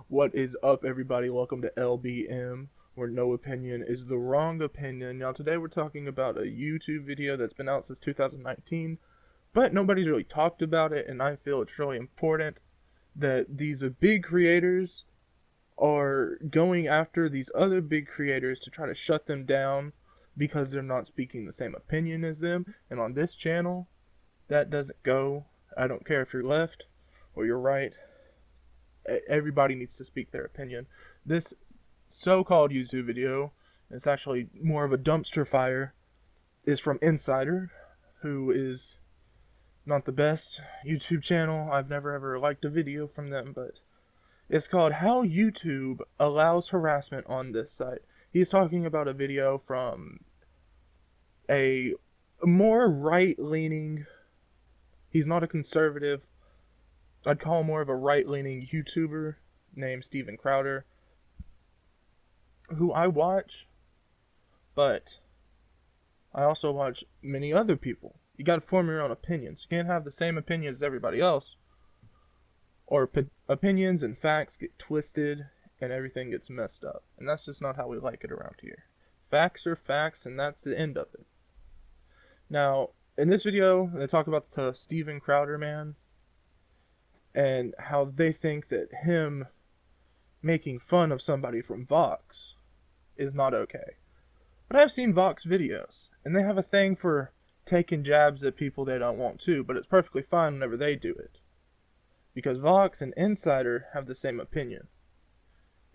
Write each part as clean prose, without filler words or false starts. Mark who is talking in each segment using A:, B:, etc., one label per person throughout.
A: What is up, everybody? Welcome to LBM, where no opinion is the wrong opinion. Now, today we're talking about a YouTube video that's been out since 2019, but nobody's really talked about it, and I feel it's really important that these big creators are going after these other big creators to try to shut them down because they're not speaking the same opinion as them. And on this channel, that doesn't go. I don't care if you're left or you're right. Everybody needs to speak their opinion. This so-called YouTube video, it's actually more of a dumpster fire, is from Insider, who is not the best YouTube channel. I've never ever liked a video from them, but it's called How YouTube Allows Harassment on This Site. He's talking about a video from a more right-leaning, he's not a conservative, I'd call him more of a right-leaning YouTuber named Steven Crowder, who I watch, but I also watch many other people. You gotta form your own opinions. You can't have the same opinions as everybody else, or opinions and facts get twisted and everything gets messed up. And that's just not how we like it around here. Facts are facts, and that's the end of it. Now, in this video, they talk about the Steven Crowder man, and how they think that him making fun of somebody from Vox is not okay. But I've seen Vox videos, and they have a thing for taking jabs at people they don't want to, but it's perfectly fine whenever they do it. Because Vox and Insider have the same opinion.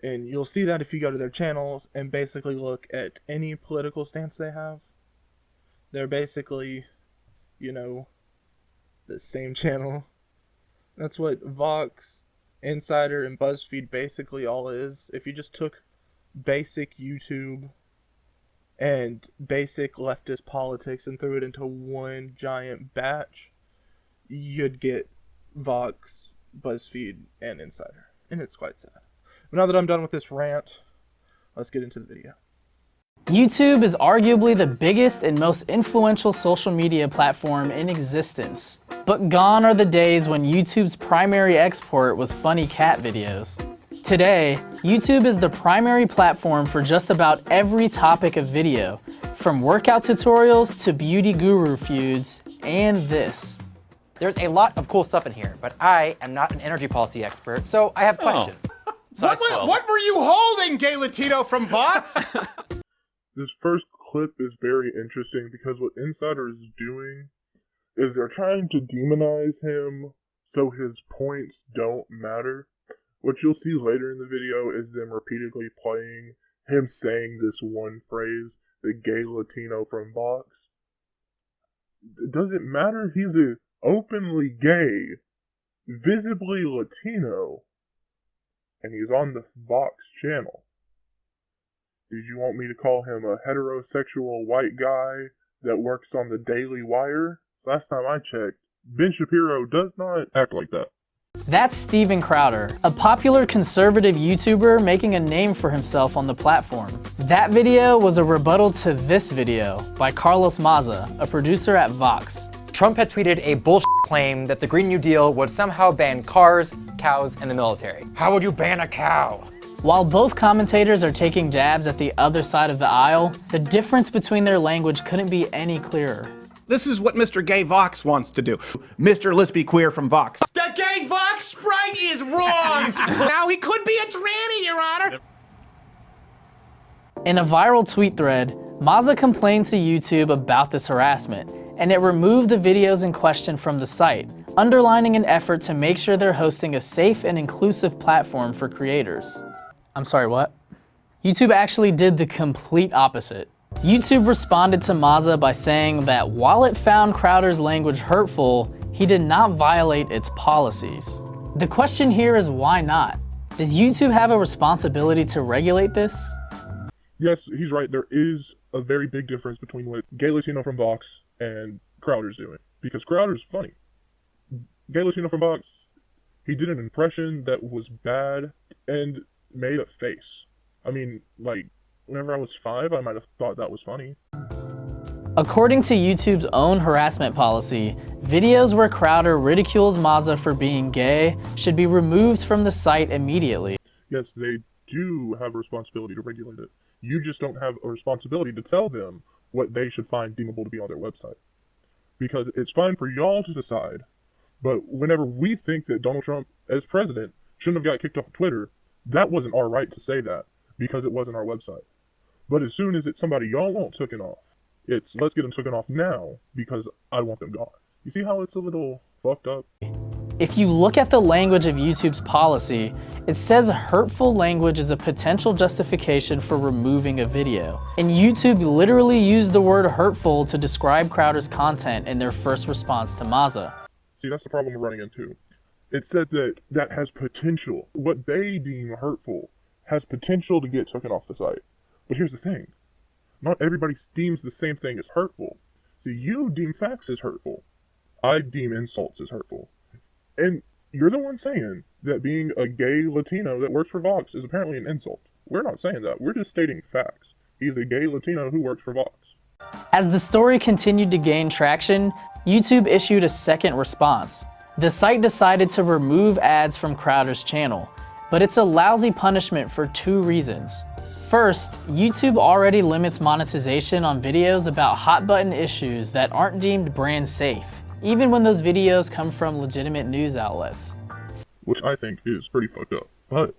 A: And you'll see that if you go to their channels and basically look at any political stance they have. They're basically, you know, the same channel. That's what Vox, Insider, and BuzzFeed basically all is. If you just took basic YouTube and basic leftist politics and threw it into one giant batch, you'd get Vox, BuzzFeed, and Insider. And it's quite sad. But now that I'm done with this rant, let's get into the video.
B: YouTube is arguably the biggest and most influential social media platform in existence. But gone are the days when YouTube's primary export was funny cat videos. Today, YouTube is the primary platform for just about every topic of video, from workout tutorials to beauty guru feuds, and this.
C: There's a lot of cool stuff in here, but I am not an energy policy expert, so I have questions.
D: What were you holding, Gay Latino from Vox?
A: This first clip is very interesting because what Insider is doing is they're trying to demonize him so his points don't matter. What you'll see later in the video is them repeatedly playing him saying this one phrase, the gay Latino from Vox. It doesn't matter, he's a openly gay, visibly Latino, and he's on the Vox channel. Did you want me to call him a heterosexual white guy that works on the Daily Wire? Last time I checked, Ben Shapiro does not act like that.
B: That's Steven Crowder, a popular conservative YouTuber making a name for himself on the platform. That video was a rebuttal to this video by Carlos Maza, a producer at Vox.
C: Trump had tweeted a bullshit claim that the Green New Deal would somehow ban cars, cows, and the military. How would you ban a cow?
B: While both commentators are taking jabs at the other side of the aisle, the difference between their language couldn't be any clearer.
D: This is what Mr. Gay Vox wants to do. Mr. Lispy Queer from Vox. The Gay Vox sprite is wrong! Now he could be a tranny, Your Honor!
B: In a viral tweet thread, Maza complained to YouTube about this harassment, and it removed the videos in question from the site, underlining an effort to make sure they're hosting a safe and inclusive platform for creators. I'm sorry, what? YouTube actually did the complete opposite. YouTube responded to Maza by saying that while it found Crowder's language hurtful, he did not violate its policies. The question here is why not? Does YouTube have a responsibility to regulate this?
A: Yes, he's right. There is a very big difference between what Gay Latino from Vox and Crowder's doing. Because Crowder's funny. Gay Latino from Vox, he did an impression that was bad and made a face. I mean, like, whenever I was 5, I might have thought that was funny.
B: According to YouTube's own harassment policy, videos where Crowder ridicules Maza for being gay should be removed from the site immediately.
E: yes, they do have a responsibility to regulate it. You just don't have a responsibility to tell them what they should find deemable to be on their website. Because it's fine for y'all to decide, but whenever we think that Donald Trump, as president, shouldn't have got kicked off of Twitter, that wasn't our right to say that, because it wasn't our website. But as soon as it's somebody y'all want taken off, it's let's get them taken off now, because I want them gone. You see how it's a little fucked up?
B: If you look at the language of YouTube's policy, it says hurtful language is a potential justification for removing a video. And YouTube literally used the word hurtful to describe Crowder's content in their first response to Maza.
E: See, that's the problem we're running into. It said that that has potential. What they deem hurtful has potential to get taken off the site. But here's the thing. Not everybody deems the same thing as hurtful. So you deem facts as hurtful. I deem insults as hurtful. And you're the one saying that being a gay Latino that works for Vox is apparently an insult. We're not saying that. We're just stating facts. He's a gay Latino who works for Vox.
B: As the story continued to gain traction, YouTube issued a second response. The site decided to remove ads from Crowder's channel, but it's a lousy punishment for two reasons. First, YouTube already limits monetization on videos about hot button issues that aren't deemed brand safe, even when those videos come from legitimate news outlets.
E: Which I think is pretty fucked up, but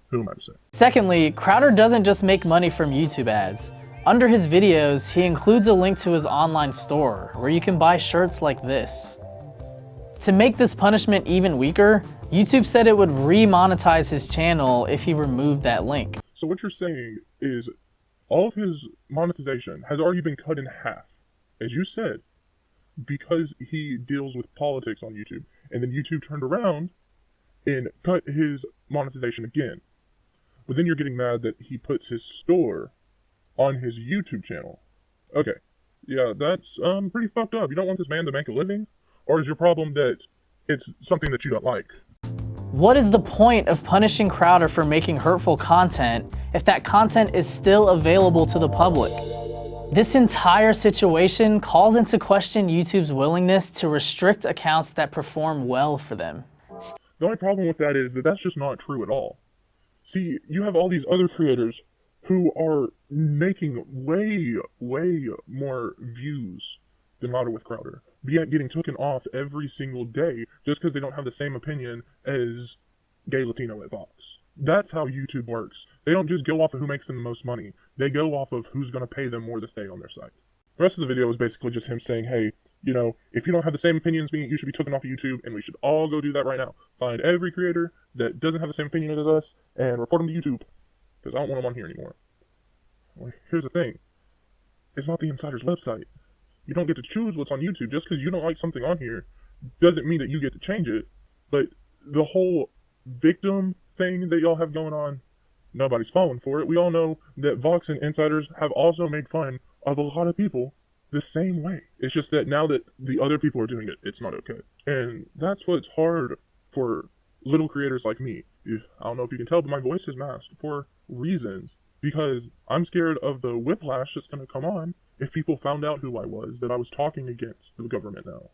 E: who am I to say?
B: Secondly, Crowder doesn't just make money from YouTube ads. Under his videos, he includes a link to his online store where you can buy shirts like this. To make this punishment even weaker, YouTube said it would re-monetize his channel if he removed that link.
E: So what you're saying is all of his monetization has already been cut in half, as you said, because he deals with politics on YouTube. And then YouTube turned around and cut his monetization again. But then you're getting mad that he puts his store on his YouTube channel. Okay, yeah, that's pretty fucked up. You don't want this man to make a living? Or is your problem that it's something that you don't like?
B: What is the point of punishing Crowder for making hurtful content if that content is still available to the public? This entire situation calls into question YouTube's willingness to restrict accounts that perform well for them.
E: The only problem with that is that that's just not true at all. See, you have all these other creators who are making way more views than Louder with Crowder, yet getting taken off every single day just because they don't have the same opinion as gay Latino at Vox. That's how YouTube works. They don't just go off of who makes them the most money. They go off of who's going to pay them more to stay on their site. The rest of the video is basically just him saying, hey, you know, if you don't have the same opinion as me, you should be taken off of YouTube, and we should all go do that right now. Find every creator that doesn't have the same opinion as us and report them to YouTube, because I don't want them on here anymore. Well, here's the thing. It's not the Insider's website. You don't get to choose what's on YouTube. Just because you don't like something on here doesn't mean that you get to change it. But the whole victim thing that y'all have going on, nobody's falling for it. We all know that Vox and Insiders have also made fun of a lot of people the same way. It's just that now that the other people are doing it, it's not okay. And that's what's hard for little creators like me. I don't know if you can tell, but my voice is masked for reasons. Because I'm scared of the whiplash that's going to come on if people found out who I was, that I was talking against the government now.